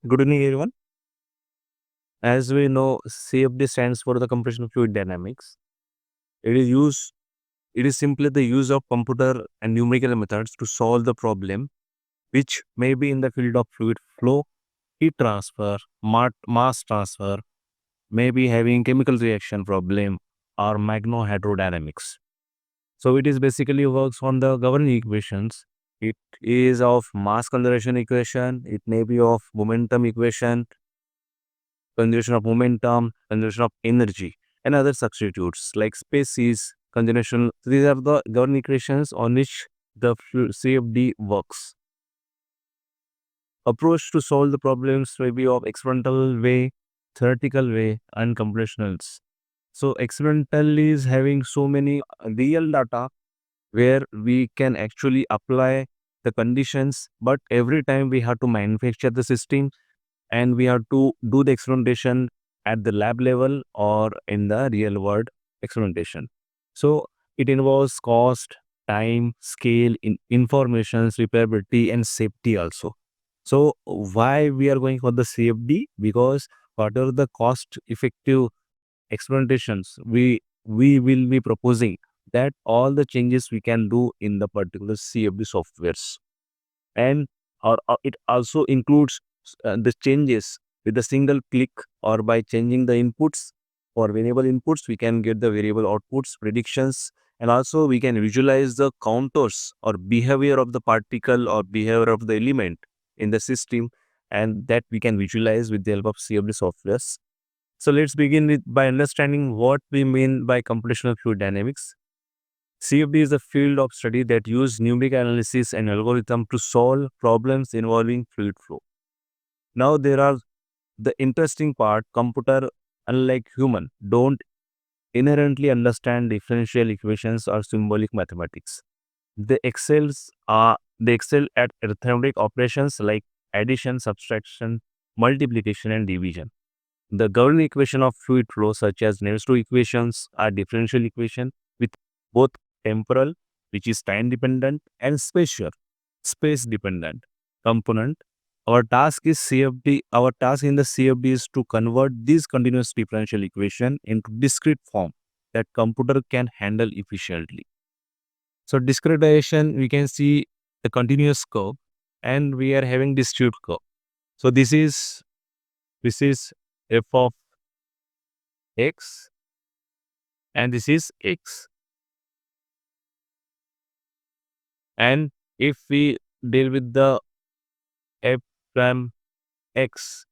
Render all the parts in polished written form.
Good evening, everyone. As we know, CFD stands for the compression fluid dynamics. It is use. It is simply the use of computer and numerical methods to solve the problem, which may be in the field of fluid flow, heat transfer, mass transfer, maybe having chemical reaction problem, or magnohydrodynamics. So it is basically works on the governing equations. It is of mass conservation equation. It may be of momentum equation, conservation of momentum, conservation of energy, and other substitutes like species, conservation. These are the governing equations on which the CFD works. Approach to solve the problems may be of experimental way, theoretical way, and computationals. So experimental is having so many real data where we can actually apply the conditions, but every time we have to manufacture the system and we have to do the experimentation at the lab level or in the real world experimentation. So it involves cost, time, scale, informations, repairability, and safety also. So why we are going for the CFD? Because whatever the cost effective experimentations we will be proposing, that all the changes we can do in the particular CFD softwares, and it also includes the changes with a single click, or by changing the inputs. For variable inputs we can get the variable outputs predictions, and also we can visualize the counters or behavior of the particle or behavior of the element in the system, and that we can visualize with the help of CFD softwares. So let's begin with by understanding what we mean by computational fluid dynamics. CFD is a field of study that uses numeric analysis and algorithm to solve problems involving fluid flow. Now there are the interesting part: computer, unlike human, don't inherently understand differential equations or symbolic mathematics. They excel at arithmetic operations like addition, subtraction, multiplication, and division. The governing equation of fluid flow, such as Navier-Stokes equations, are differential equation with both temporal, which is time dependent, and spatial, space dependent component. Our task is CFD. Our task in the CFD is to convert this continuous differential equation into discrete form that computer can handle efficiently. So discretization, we can see the continuous curve, and we are having discrete curve. So this is f of x, and this is x. And if we deal with the f prime x,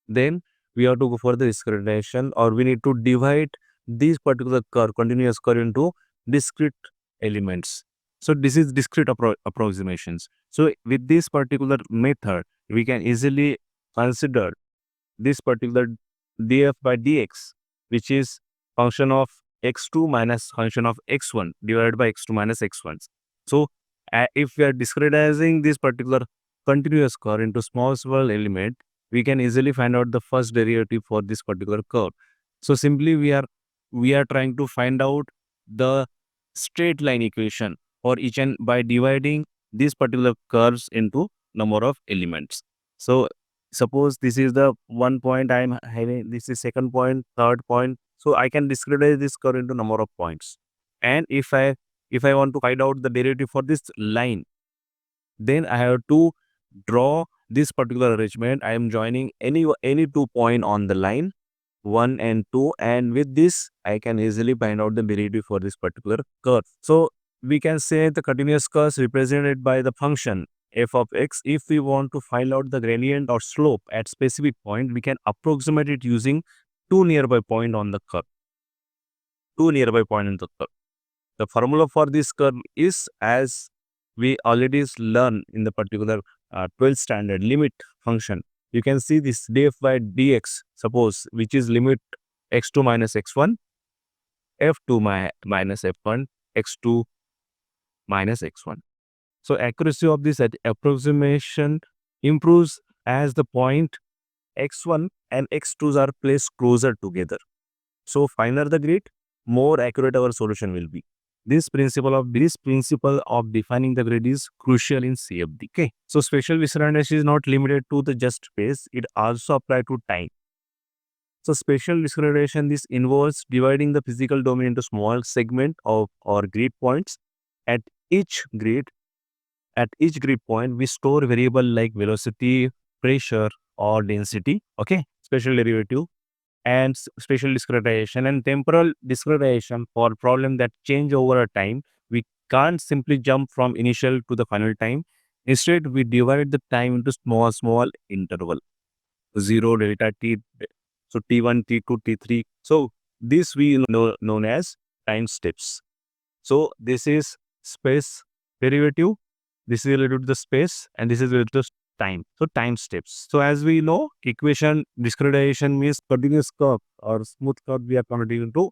then we have to go for the discretization, or we need to divide this particular curve, continuous curve, into discrete elements. So this is discrete approximations. So with this particular method, we can easily consider this particular df by dx, which is function of x2 minus function of x1 divided by x2 minus x1. So if we are discretizing this particular continuous curve into small element, we can easily find out the first derivative for this particular curve. So simply we are trying to find out the straight line equation for each, and by dividing these particular curves into number of elements. So suppose this is the one point I am having, this is second point, third point. So I can discretize this curve into number of points. And if I want to find out the derivative for this line, then I have to draw this particular arrangement. I am joining any 2 point on the line 1 and 2, and with this I can easily find out the derivative for this particular curve. So we can say the continuous curve is represented by the function f of x. If we want to find out the gradient or slope at specific point, we can approximate it using two nearby point on the curve. The formula for this curve is, as we already learned in the particular 12th standard, limit function. You can see this df by dx, suppose, which is limit x2 minus x1, f2 minus f1, x2 minus x1. So accuracy of this approximation improves as the point x1 and x2s are placed closer together. So finer the grid, more accurate our solution will be. This principle of defining the grid is crucial in CFD. Okay. So spatial discrimination is not limited to the just space, it also applies to time. So spatial discrimination, this involves dividing the physical domain into small segment of or grid points. At each grid, at each grid point, we store variable like velocity, pressure, or density. Okay, spatial derivative and spatial discretization and temporal discretization for problem that change over a time. We can't simply jump from initial to the final time. Instead, we divide the time into small interval. 0, delta t, so t1, t2, t3. So this we know known as time steps. So this is space derivative, this is related to the space, and this is related to time. So time steps. So as we know, equation discretization means continuous curve or smooth curve we are converting into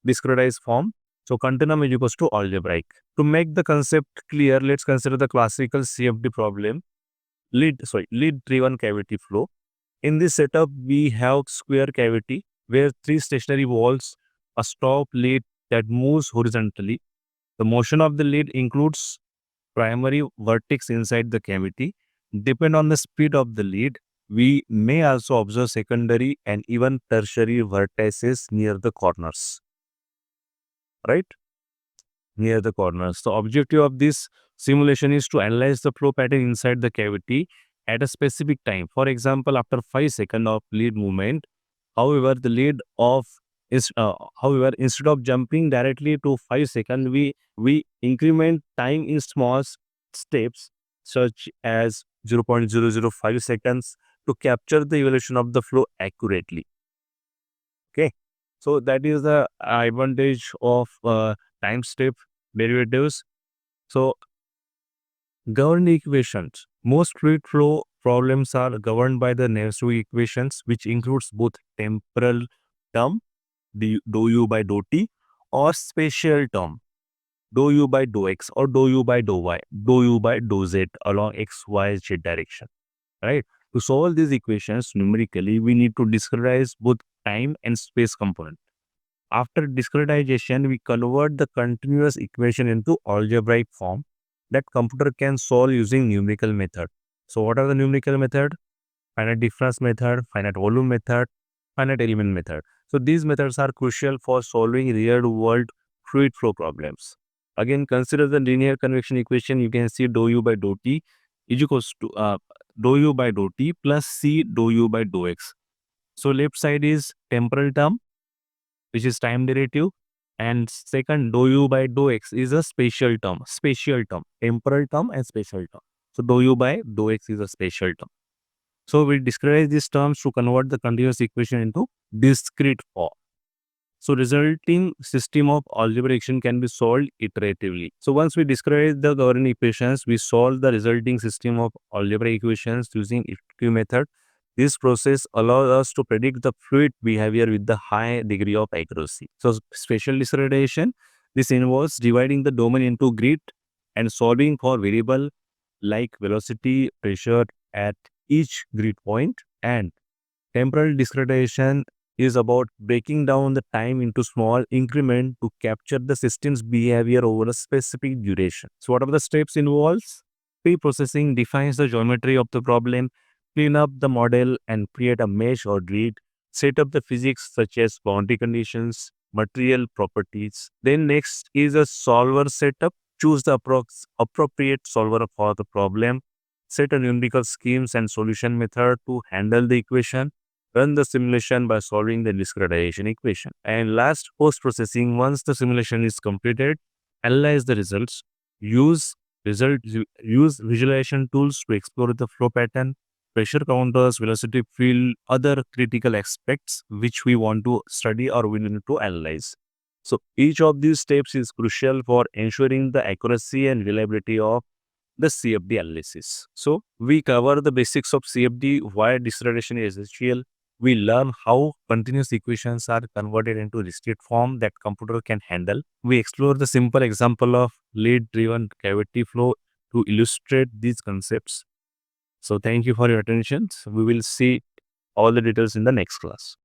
discretized form. So continuum is equals to algebraic. To make the concept clear, let's consider the classical CFD problem, lead driven cavity flow. In this setup, we have square cavity where three stationary walls, a stop lead that moves horizontally. The motion of the lead includes primary vertex inside the cavity. Depend on the speed of the lead, we may also observe secondary and even tertiary vertices near the corners, right? Near the corners. The objective of this simulation is to analyze the flow pattern inside the cavity at a specific time. For example, after 5 seconds of lead movement, however, the lead of is however, instead of jumping directly to 5 seconds, we increment time in small steps such as 0.005 seconds to capture the evolution of the flow accurately. Okay, so that is the advantage of time step derivatives. So governed equations. Most fluid flow problems are governed by the Navier equations, which includes both temporal term, dou u by dou t, or spatial term, dou u by dou x or dou u by dou y, dou u by dou z along x, y, z direction. Right? To solve these equations numerically, we need to discretize both time and space component. After discretization, we convert the continuous equation into algebraic form that computer can solve using numerical method. So what are the numerical method? Finite difference method, finite volume method, finite element method. So these methods are crucial for solving real world fluid flow problems. Again, consider the linear convection equation. You can see dou u by dou t is equals to dou u by dou t plus c dou u by dou x. So left side is temporal term, which is time derivative, and second dou u by dou x is a spatial term, temporal term and spatial term. So dou u by dou x is a spatial term. So we discretize these terms to convert the continuous equation into discrete form. So resulting system of algebraic equation can be solved iteratively. So once we discretize the governing equations, we solve the resulting system of algebraic equations using iterative method. This process allows us to predict the fluid behavior with the high degree of accuracy. So spatial discretization, this involves dividing the domain into grid and solving for variable like velocity, pressure at each grid point, and temporal discretization is about breaking down the time into small increment to capture the system's behavior over a specific duration. So what are the steps involved? Pre-processing defines the geometry of the problem, clean up the model and create a mesh or grid, set up the physics such as boundary conditions, material properties. Then next is a solver setup. Choose the appropriate solver for the problem, set a numerical schemes and solution method to handle the equation, run the simulation by solving the discretization equation. And last, post-processing, once the simulation is completed, analyze the results, use use visualization tools to explore the flow pattern, pressure counters, velocity field, other critical aspects which we want to study or we need to analyze. So each of these steps is crucial for ensuring the accuracy and reliability of the CFD analysis. So we cover the basics of CFD, why discretization is essential. We learn how continuous equations are converted into discrete form that computer can handle. We explore the simple example of lead-driven cavity flow to illustrate these concepts. So thank you for your attention. We will see all the details in the next class.